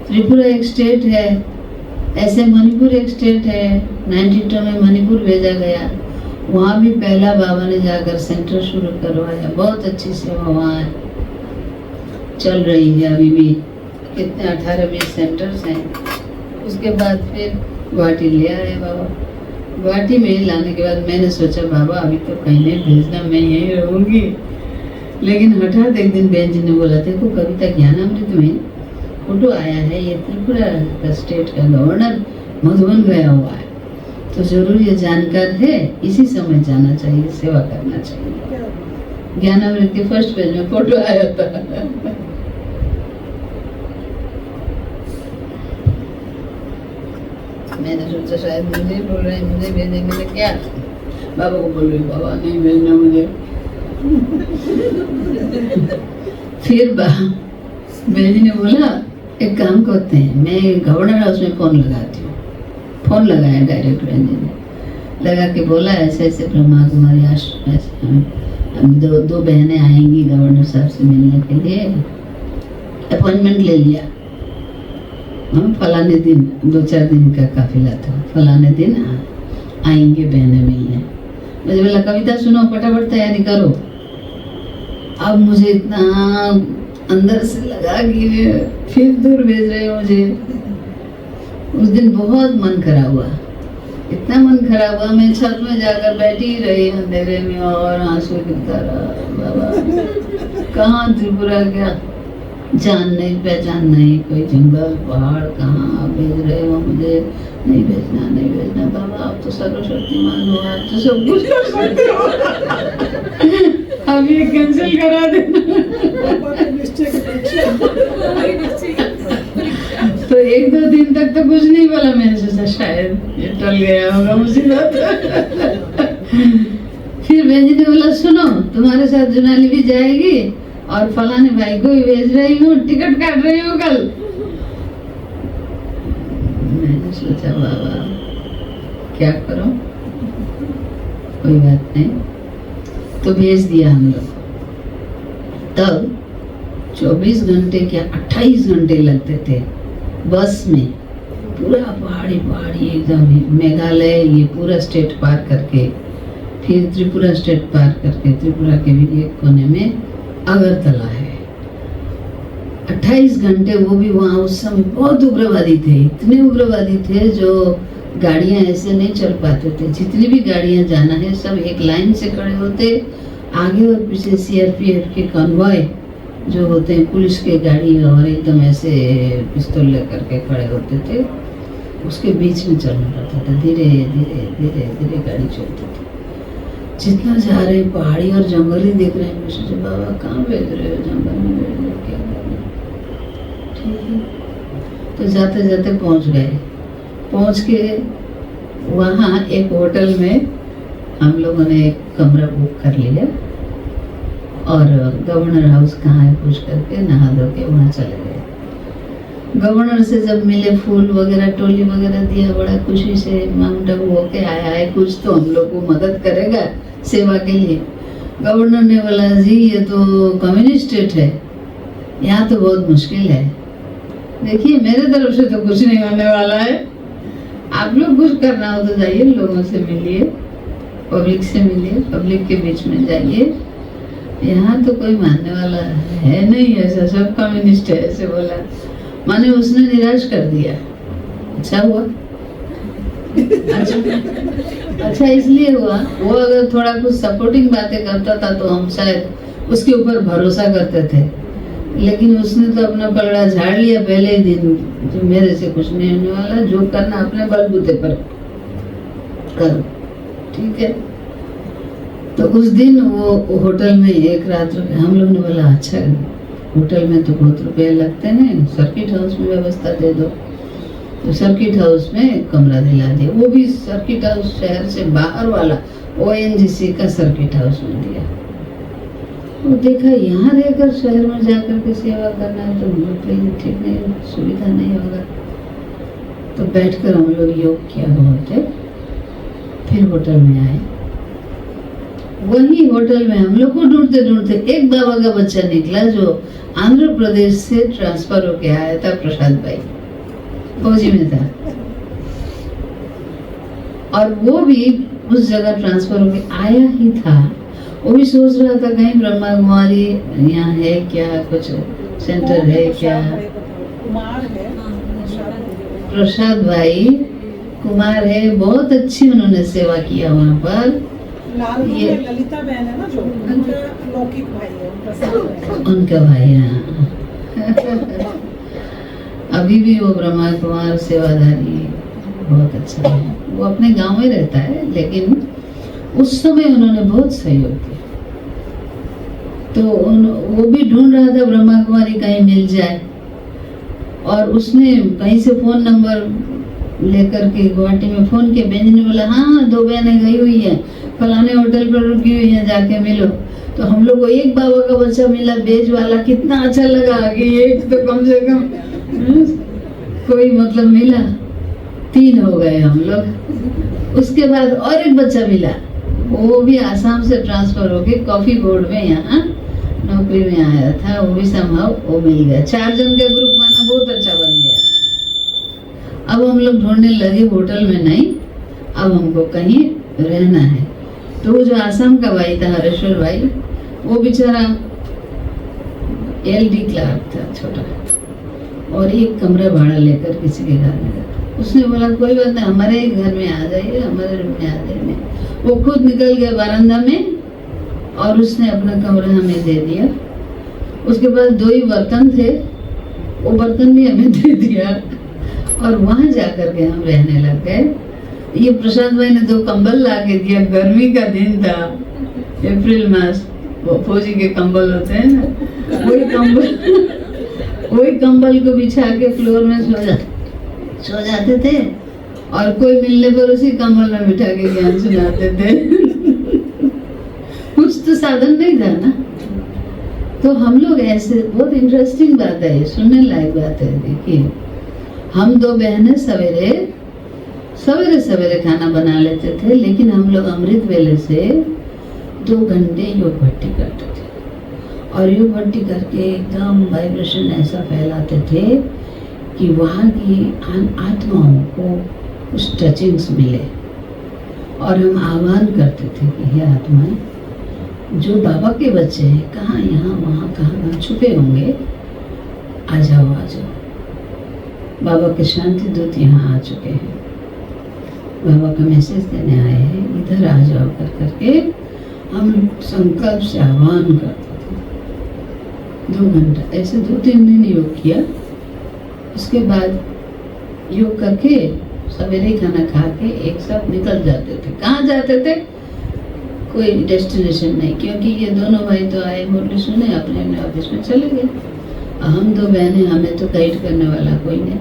त्रिपुरा एक स्टेट है, ऐसे मणिपुर एक स्टेट है। 92 में मणिपुर भेजा गया, वहाँ भी पहला बाबा ने जाकर सेंटर शुरू करवाया। बहुत अच्छी सेवा वहाँ चल रही है अभी भी, कितने 18-20 सेंटर्स हैं। उसके बाद फिर गुवाहाटी ले आए बाबा। गुवाहाटी में लाने के बाद मैंने सोचा बाबा अभी तो कहीं नहीं भेजना, मैं यहीं रहूँगी। लेकिन हठात एक दिन बहन जी ने बोला, देखो कविता ज्ञानामृत में फोटो आया है, ये त्रिपुरा का स्टेट का गवर्नर मधुबन गया हुआ है, तो जरूर ये जानकार है, इसी समय जाना चाहिए, सेवा करना चाहिए। ज्ञानामृत के फर्स्ट पेज में फोटो आया था। मैंने सोचा शायद मुझे बोल रहे हैं, मुझे भेजे। मैंने क्या बाबा को बोल रही, बाबा नहीं भेजना मुझे। फिर बहन जी ने बोला एक काम करते हैं, मैं गवर्नर हाउस में फोन लगाती हूँ। फोन लगाया डायरेक्ट बहन जी ने, लगा के बोला ऐसे ऐसे ब्रह्मा कुमारी आश्रम, ऐसे हम दो बहनें आएंगी गवर्नर साहब से मिलने के लिए, अपॉइंटमेंट ले लिया। हम फलाने दिन, 2-4 दिन का काफिला था, फलाने दिन आएंगे बहनें मिलने। मुझे बोला कविता सुनो, फटाफट तैयारी करो। अब मुझे इतना अंदर से लगा कि फिर दूर भेज रहे हो मुझे। उस दिन बहुत मन खराब हुआ, इतना मन खराब हुआ, मैं छत में जाकर बैठी ही रही अंधेरे में और आंसू गिरता रहा। बाबा कहाँ त्रिपुरा गया, जान नहीं पहचान नहीं, कोई जंगल पहाड़, कहाँ आप भेज रहे हो मुझे, नहीं भेजना नहीं भेजना। बाबा आप तो सर्वशक्तिमान हो, आप तो सब कुछ कर सकते हो, अब ये कैंसिल करा देना। तो 1-2 दिन तक तो कुछ नहीं बोला, मैंने सोचा शायद ये टल गया होगा मुसीबत। फिर बहन जी ने बोला सुनो, तुम्हारे साथ जुनाली भी जाएगी और फलाने भाई को भी भेज रही हूँ, टिकट काट रही हूँ कल। मैंने सोचा बाबा क्या करो, कोई बात नहीं, तो भेज दिया हम लोग। तब 24 घंटे क्या 28 घंटे लगते थे बस में, पूरा पहाड़ी एकदम मेघालय, ये पूरा स्टेट पार करके, फिर त्रिपुरा स्टेट पार करके, त्रिपुरा के भी एक कोने में अगरतला है। 28 घंटे, वो भी वहाँ उस समय बहुत उग्रवादी थे, इतने उग्रवादी थे जो गाड़ियाँ ऐसे नहीं चल पाते थे। जितनी भी गाड़ियाँ जाना है सब एक लाइन से खड़े होते, आगे और पीछे CRPF के कॉन्वॉय जो होते हैं, पुलिस के गाड़ी, और एकदम ऐसे पिस्तौल लेकर के खड़े होते थे, उसके बीच में चलना पड़ता था। धीरे धीरे धीरे धीरे गाड़ी चलती थी। जितना जा रहे पहाड़ी और जंगल ही देख रहे हैं। मैं सोचा बाबा कहाँ भेज रहे हो, जंगल में भेज रहे हो, क्या कर रहे हो? ठीक है, तो जाते जाते पहुँच गए। पहुँच के वहाँ एक होटल में हम लोगों ने एक कमरा बुक कर लिया और गवर्नर हाउस कहाँ है पूछ करके नहा धो के वहाँ चले गए। गवर्नर से जब मिले, फूल वगैरह टोली वगैरह दिया, बड़ा खुशी से माउंट आबू होके आया है, कुछ तो हम लोग को मदद करेगा सेवा के लिए। गवर्नर ने बोला जी ये तो कम्युनिस्ट स्टेट है, यहाँ तो बहुत मुश्किल है। देखिए मेरे तरफ से तो कुछ नहीं होने वाला है, आप लोग कुछ करना हो तो जाइए, लोगों से मिलिए, पब्लिक से मिलिए, पब्लिक के बीच में जाइए। यहाँ तो कोई मानने वाला है नहीं, ऐसा सब कम्युनिस्ट है, ऐसे बोला। माने उसने निराश कर दिया। अच्छा हुआ। अच्छा इसलिए हुआ, वो अगर थोड़ा कुछ सपोर्टिंग बातें करता था तो हम शायद उसके ऊपर भरोसा करते थे, लेकिन उसने तो अपना पलड़ा झाड़ लिया पहले ही दिन, जो मेरे से कुछ नहीं होने वाला, जो करना अपने बलबूते पर करो, ठीक है। तो उस दिन वो होटल में एक रात रुके। हम लोग ने बोला अच्छा, होटल में तो बहुत रुपए लगते हैं, सर्किट हाउस में व्यवस्था दे दो। तो सर्किट हाउस में कमरा दिला दिया, वो भी सर्किट हाउस शहर से बाहर वाला, ONGC का सर्किट हाउस में दिया। वो देखा यहाँ रहकर शहर में जाकर के सेवा करना है तो ठीक नहीं, सुविधा नहीं होगा। तो बैठकर हम लोग योग किया बहुत है। फिर होटल में आए। वही होटल में हम लोग को ढूंढते ढूंढते एक बाबा का बच्चा निकला जो आंध्र प्रदेश से ट्रांसफर होके आया था, प्रसाद भाई, फौजी में था। और वो भी उस जगह ट्रांसफर होके आया ही था। वो भी सोच रहा था कहीं ब्रह्मा कुमारी यहाँ है क्या, कुछ सेंटर है क्या। प्रसाद भाई कुमार है, बहुत अच्छी उन्होंने सेवा किया वहाँ पर। ये ललिता बहन है ना, जो उनका लौकिक भाई है, उनका भाई। हाँ अभी भी वो ब्रह्मा कुमार सेवाधारी बहुत अच्छा है। वो अपने गांव में रहता है, लेकिन उस समय उन्होंने बहुत सहयोग किया। तो वो भी ढूंढ रहा था ब्रह्मा कुमारी कहीं मिल जाए, और उसने कहीं से फोन नंबर लेकर के गुवाहाटी में फोन किया। बहन ने बोला हाँ 2 बहनें गई हुई हैं, फलाने होटल पर रुकी हुई है, जाके मिलो। तो हम लोग को एक बाबा का बच्चा मिला, बेज वाला, कितना अच्छा लगा कि एक तो कम से कम कोई मतलब मिला। 3 हो गए हम लोग। उसके बाद और एक बच्चा मिला, वो भी आसाम से ट्रांसफर होके कॉफी बोर्ड में यहाँ नौकरी में आया था, वो भी संभव वो मिल गया। 4 जन का ग्रुप माना बहुत अच्छा बन गया। अब हम लोग ढूंढने लगे होटल में नहीं, अब हमको कहीं रहना है। तो वो जो आसाम का भाई था, हरेश्वर भाई, वो बेचारा LD क्लार्क था, छोटा, और एक कमरा भाड़ा लेकर किसी के घर में रहता। उसने बोला कोई बात नहीं, हमारे घर में आ जाइए, हमारे रूम में आ जाइए। वो खुद निकल गया बारांदा में, और उसने अपना कमरा हमें दे दिया। उसके पास 2 ही बर्तन थे, वो बर्तन भी हमें दे दिया, और वहां जाकर के हम रहने लग गए। ये प्रशांत भाई ने 2 कंबल ला के दिया, गर्मी का दिन था, अप्रैल मास, वो फौजी के कंबल होते हैं ना, वही कंबल को बिछा के फ्लोर में सो जाते थे, और कोई मिलने पर उसी कंबल में बिठा के ज्ञान सुनाते थे। कुछ तो साधन नहीं था ना। तो हम लोग ऐसे, बहुत इंटरेस्टिंग बात है, सुनने लायक बात है। देखिए, हम 2 बहनें सवेरे खाना बना लेते थे, लेकिन हम लोग अमृत वेले से 2 घंटे योग भट्टी करते थे, और योग भट्टी करके एकदम वाइब्रेशन ऐसा फैलाते थे कि वहाँ की आत्माओं को कुछ टचिंग्स मिले। और हम आह्वान करते थे कि हे आत्माएं, जो बाबा के बच्चे हैं, कहाँ यहाँ वहाँ कहाँ छुपे होंगे, आ जाओ आ जाओ। बाबा के शांति दूत यहाँ आ चुके हैं, बाबा का मैसेज देने आए हैं, इधर आ जाओ कर करके हम संकल्प से आह्वान करते थे। 2 घंटा ऐसे 2-3 दिन योग किया। उसके बाद योग करके सवेरे खाना खा के एक साथ निकल जाते थे। कहाँ जाते थे? कोई डेस्टिनेशन नहीं, क्योंकि ये दोनों भाई तो आए, मुरली सुने, अपने अपने ऑफिस में चले गए। हम 2 बहनें, हमें तो गाइड करने वाला कोई नहीं।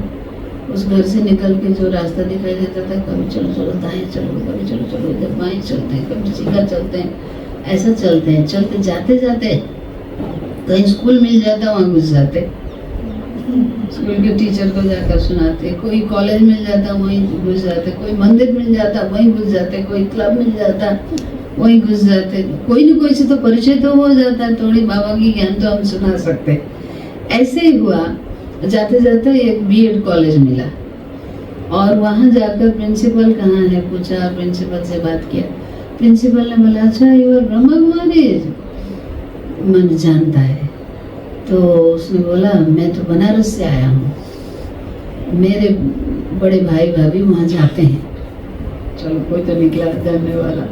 उस घर से निकल के जो रास्ता दिखाई देता था, कभी चलो चलो दाएं चलो, कभी चलो चलो इधर बाएं चलते हैं, कभी सीधा चलते हैं, ऐसा चलते हैं। चलते जाते जाते कहीं स्कूल मिल जाता, वहाँ घुस जाते, स्कूल के टीचर को जाकर सुनाते। कोई कॉलेज मिल जाता, वहीं घुस जाते। कोई मंदिर मिल जाता, वहीं घुस जाते। कोई क्लब मिल जाता, वहीं घुस जाते। कोई न कोई से तो परिचय तो हो जाता, थोड़ी बाबा की ज्ञान तो हम सुना सकते। ऐसे ही हुआ, जाते जाते एक B.Ed कॉलेज मिला, और वहाँ जाकर प्रिंसिपल कहाँ है पूछा, प्रिंसिपल से बात किया। प्रिंसिपल ने बोला अच्छा यू आर ब्रह्मा कुमारी, मन जानता है। तो उसने बोला मैं तो बनारस से आया हूँ, मेरे बड़े भाई भाभी वहाँ जाते हैं। चलो कोई तो निकला जानने वाला।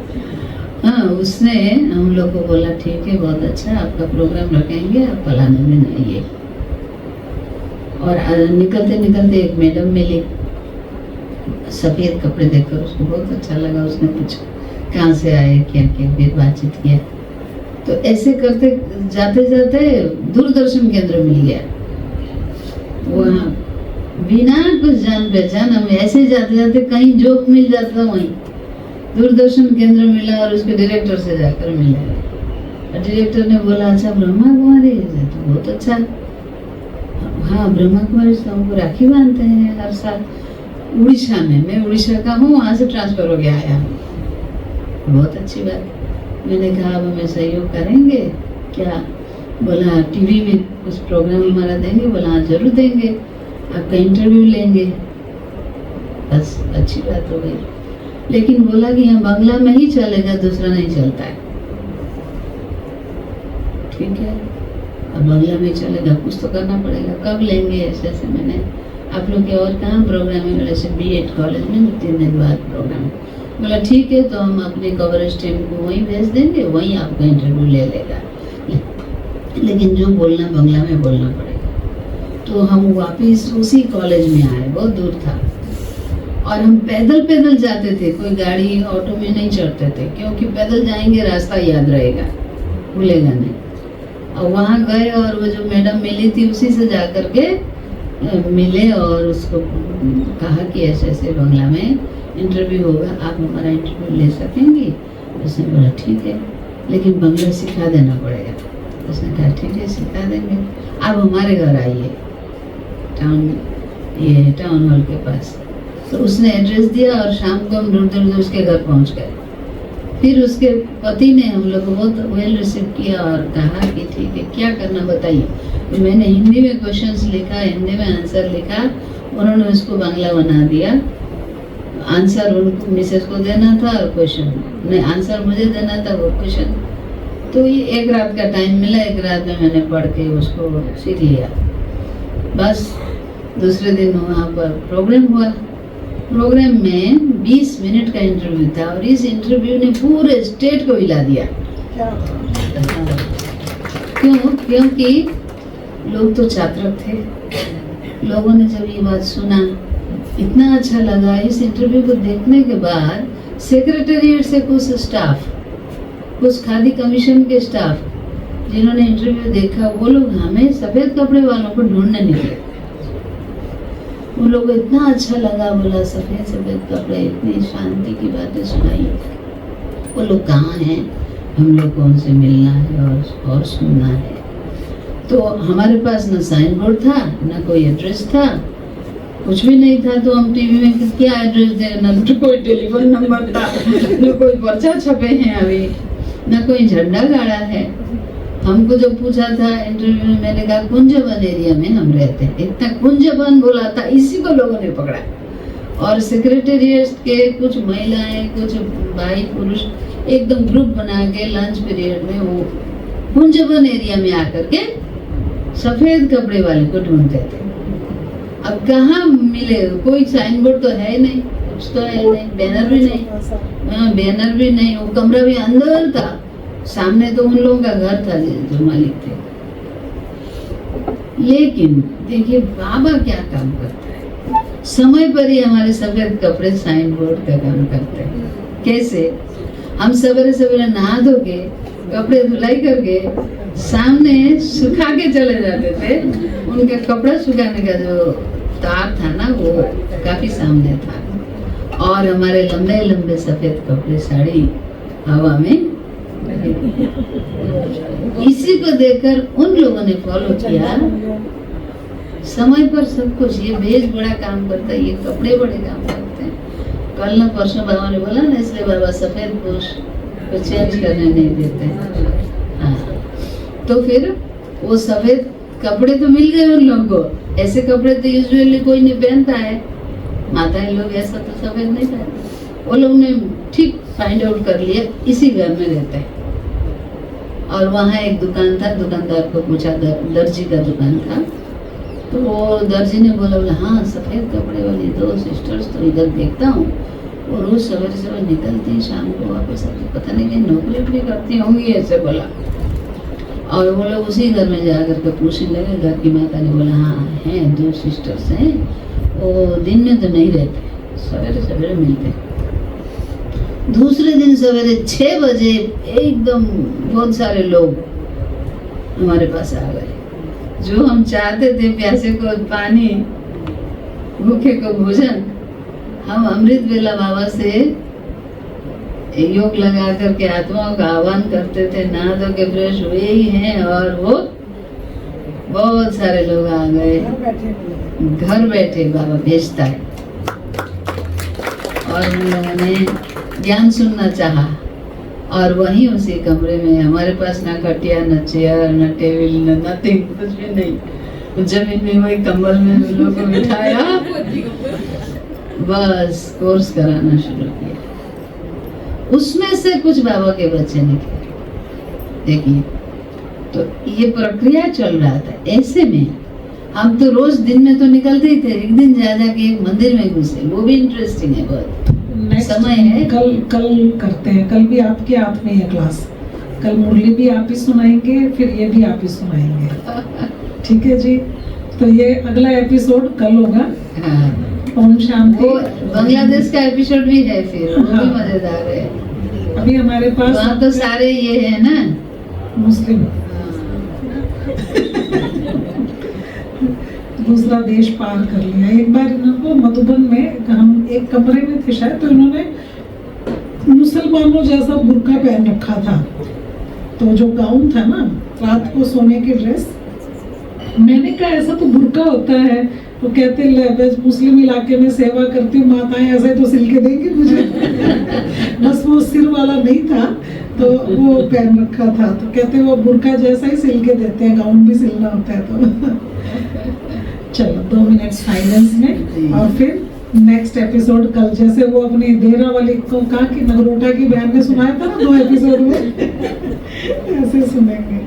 हाँ, उसने हम लोग को बोला ठीक है बहुत अच्छा, आपका प्रोग्राम रखेंगे, आप फलाने दिन आइए। और निकलते निकलते एक मैडम मिली, सफ़ेद कपड़े देखकर उसको बहुत अच्छा लगा। उसने पूछा कहाँ से आए, क्या क्या, फिर बातचीत किया। तो ऐसे करते जाते जाते दूरदर्शन केंद्र मिल गया। वहाँ बिना कुछ जान पहचान हम ऐसे जाते जाते कहीं जॉब मिल जाता, वहीं दूरदर्शन केंद्र मिला और उसके डायरेक्टर से जाकर मिला। डायरेक्टर ने बोला अच्छा ब्रह्मा कुमारी तो बहुत अच्छा। हाँ ब्रह्मा कुमारी से हमको राखी बांधते हैं हर साल उड़ीसा में। मैं उड़ीसा का हूँ, वहाँ से ट्रांसफर हो गया आया हूँ। बहुत अच्छी बात। मैंने कहा अब हमें सहयोग करेंगे क्या? बोला टीवी में कुछ प्रोग्राम हमारा देंगे। बोला हाँ जरूर देंगे, आपका इंटरव्यू लेंगे। बस अच्छी बात हो गई। लेकिन बोला कि यहाँ बांग्ला में ही चलेगा, दूसरा नहीं चलता है। ठीक है, अब बांग्ला में चलेगा, कुछ तो करना पड़ेगा। कब लेंगे? ऐसे ऐसे मैंने आप लोग के और कहाँ प्रोग्राम है? ऐसे B.Ed कॉलेज में 3 दिन बाद प्रोग्राम। बोला ठीक है, तो हम अपनी कवरेज टीम को वहीं भेज देंगे, वहीं आपका इंटरव्यू ले लेगा, लेकिन जो बोलना बांग्ला में बोलना पड़ेगा। तो हम वापिस उसी कॉलेज में आए, बहुत दूर था। और हम पैदल पैदल जाते थे, कोई गाड़ी ऑटो में नहीं चढ़ते थे, क्योंकि पैदल जाएंगे रास्ता याद रहेगा, भूलेगा नहीं। और वहाँ गए और वो जो मैडम मिली थी उसी से जा कर के मिले और उसको कहा कि ऐसे ऐसे बांग्ला में इंटरव्यू होगा, आप हमारा इंटरव्यू ले सकेंगी? उसने बोला ठीक है, लेकिन बांग्ला सिखा देना पड़ेगा। उसने कहा ठीक है सिखा देंगे, आप हमारे घर आइए टाउन हॉल के पास। तो उसने एड्रेस दिया और शाम को हम दूर उसके घर पहुंच गए। फिर उसके पति ने हम लोग को बहुत वेल रिसीव किया और कहा कि ठीक है क्या करना बताइए। तो मैंने हिंदी में क्वेश्चंस लिखा, हिंदी में आंसर लिखा, उन्होंने उसको बांग्ला बना दिया। आंसर उनको मिसेस को देना था और क्वेश्चन नहीं, आंसर मुझे देना था, वो क्वेश्चन। तो ये एक रात का टाइम मिला, एक रात में मैंने पढ़ के उसको सीख लिया। बस दूसरे दिन वहाँ पर प्रोग्राम हुआ। प्रोग्राम में 20 मिनट का इंटरव्यू था और इस इंटरव्यू ने पूरे स्टेट को हिला दिया। क्योंकि लोग तो छात्र थे। लोगों ने जब ये बात सुना इतना अच्छा लगा। इस इंटरव्यू को देखने के बाद सेक्रेटेरिएट से कुछ स्टाफ, कुछ खादी कमीशन के स्टाफ जिन्होंने इंटरव्यू देखा, वो लोग हमें सफ़ेद कपड़े वालों को ढूंढने निकले। उन लोगों को इतना अच्छा लगा, बोला सफ़ेद कपड़े, इतनी शांति की बातें सुनाई। वो लोग कहाँ हैं, हम लोग को उनसे मिलना है और सुनना है। तो हमारे पास न साइन बोर्ड था, न कोई एड्रेस था, कुछ भी नहीं था। तो हम टीवी में क्या एड्रेस दें, न तो कोई टेलीफोन नंबर था, न कोई पर्चा छपे हैं अभी, न कोई झंडा गाड़ा है। हमको जब पूछा था इंटरव्यू में, मैंने कहा कुंजबन एरिया में हम रहते हैं। इतना कुंजबन बोला था, इसी को लोगों ने पकड़ा। और सेक्रेटेरिएट के कुछ महिलाएं, कुछ भाई पुरुष एकदम ग्रुप बना के लंच पीरियड में वो कुंजबन एरिया में आकर के सफेद कपड़े वाले को ढूंढते थे। अब कहाँ मिले, कोई साइन बोर्ड तो है नहीं, कुछ तो है नहीं, बैनर भी नहीं। हाँ, बैनर भी नहीं, वो कमरा भी अंदर था, सामने तो उन लोगों का घर था जो मालिक थे। लेकिन देखिए बाबा क्या काम करता है, समय पर ही हमारे सफेद कपड़े साइन बोर्ड का काम करते हैं। कैसे? हम सवेरे सवेरे नहा धो के कपड़े धुलाई करके सामने सुखा के चले जाते थे। उनका कपड़ा सुखाने का जो तार था ना, वो काफी सामने था। और हमारे लंबे लंबे सफेद कपड़े, साड़ी हवा में। इसी को देखकर उन लोगों ने फॉलो किया। समय पर सब कुछ, ये भेज बड़ा काम करता है, ये कपड़े बड़े काम करते हैं। कल ना परसों बाबा ने बोला ना, इसलिए बाबा सफेद पोश को चेंज करने नहीं देते। हाँ, तो फिर वो सफेद कपड़े तो मिल गए उन लोगों को। ऐसे कपड़े तो यूजुअली कोई नहीं पहनता है। माताएं लोग ऐसा तो सफेद नहीं पहनते। वो लोग ने ठीक फाइंड आउट कर लिया इसी घर में रहते हैं। और वहाँ एक दुकान था, दुकानदार को पूछा, दर्जी का दुकान था, तो वो दर्जी ने बोला हाँ सफ़ेद कपड़े वाली 2 सिस्टर्स तो इधर देखता हूँ, वो रोज़ सवेरे सवेरे निकलती, शाम को वापस आती, पता नहीं कि नौकरी वोकरी करती होंगी, ऐसे बोला। और वो लोग उसी घर में जा कर के पूछने लगे। घर की माता ने बोला हाँ हैं 2 सिस्टर्स हैं, वो दिन में तो नहीं रहते, सवेरे सवेरे मिलते। दूसरे दिन सवेरे 6 बजे एकदम बहुत सारे लोग हमारे पास आ गए। जो हम चाहते थे, प्यासे को पानी, भूखे को भोजन, हम अमृत वेला बाबा से योग लगा करके आत्माओं का आह्वान करते थे, नहा धो के फ्रेश हुए ही हैं, और वो बहुत सारे लोग आ गए। घर बैठे बाबा भेजता है। और हम लोगों ने ज्ञान सुनना चाहा, और वहीं उसी कमरे में, हमारे पास ना खटिया, न चेयर, न टेबल, न नथिंग, कुछ भी नहीं, जमीन में वही कंबल में हम लोग को बिठाया, बस कोर्स कराना शुरू किया। उसमें से कुछ बाबा के बच्चे निकले। देखिए, तो ये प्रक्रिया चल रहा था। ऐसे में हम तो रोज दिन में तो निकलते ही थे, एक दिन जा के एक मंदिर में घुसे, वो भी इंटरेस्टिंग है बहुत। समय है, कल करते हैं, कल भी आपके हाथ में है क्लास, कल मुरली भी आप ही सुनाएंगे, फिर ये भी आप ही सुनाएंगे, ठीक है जी। तो ये अगला एपिसोड कल होगा। हाँ। ओम शांति। वो बांग्लादेश का एपिसोड भी है, फिर वो भी मजेदार है। अभी हमारे पास वहाँ तो सारे ये है ना मुस्लिम। दूसरा देश पार कर लिया। एक बार इनको मधुबन में, हम एक कमरे में थे शायद, तो इन्होंने मुसलमानों जैसा बुर्का पहन रखा था, तो जो गाउन था ना, रात को सोने की ड्रेस। मैंने कहा ऐसा तो बुर्का होता है, तो कहते बस मुस्लिम इलाके में सेवा करती हूँ, माताएं ऐसे तो सिल के देंगी मुझे। बस वो सिर वाला नहीं था, तो वो पहन रखा था, तो कहते वो बुर्का जैसा ही सिल के देते हैं, गाउन भी सिलना होता है। तो चलो 2 मिनट साइलेंस में, और फिर नेक्स्ट एपिसोड कल, जैसे वो अपनी देरा वाली को कहा कि नगरोटा की बहन ने सुनाया था ना 2 एपिसोड में, ऐसे सुनेंगे।